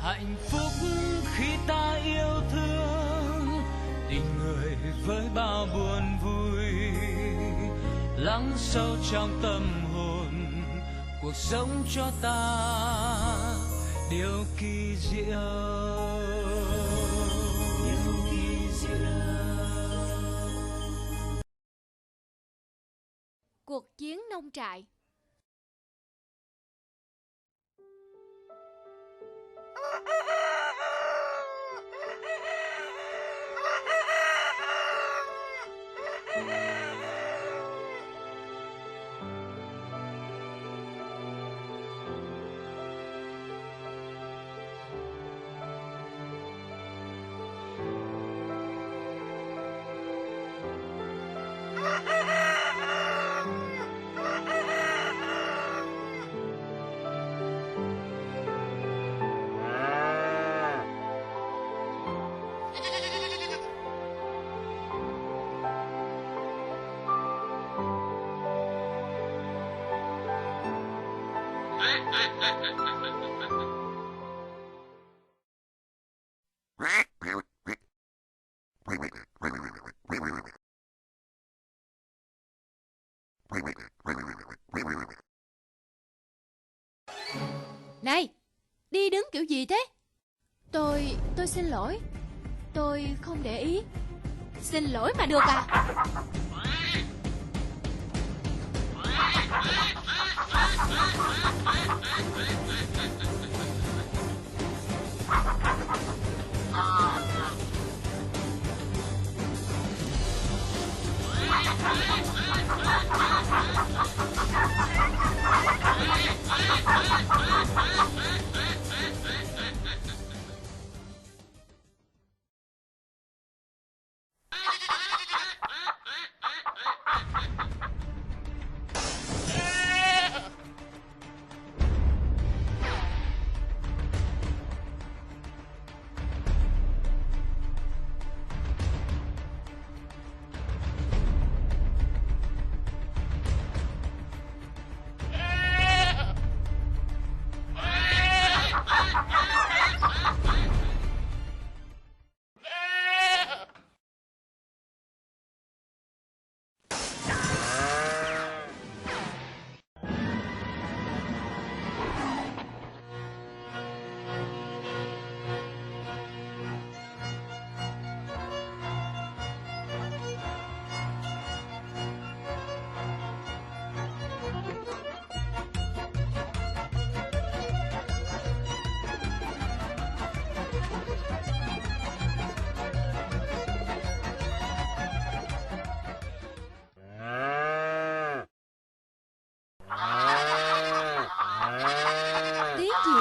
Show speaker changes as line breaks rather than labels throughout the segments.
Hạnh phúc khi ta yêu thương, tình người với bao buồn vui, lắng sâu trong tâm hồn, cuộc sống cho ta điều kỳ diệu.
Cuộc chiến nông trại. Này, đi đứng kiểu gì thế? Tôi xin lỗi. Tôi không để ý. Xin lỗi mà được à?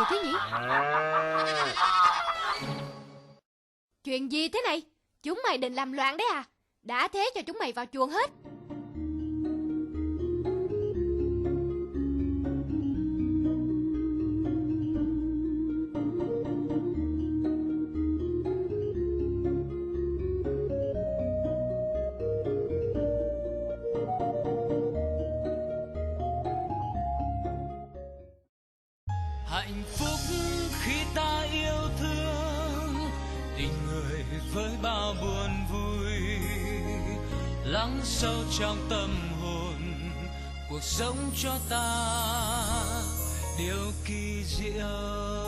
Thế nhỉ? Chuyện gì thế này? Chúng mày định làm loạn đấy à? Đã thế cho chúng mày vào chuồng hết.
Hạnh phúc khi ta yêu thương, tình người với bao buồn vui, lắng sâu trong tâm hồn, cuộc sống cho ta điều kỳ diệu.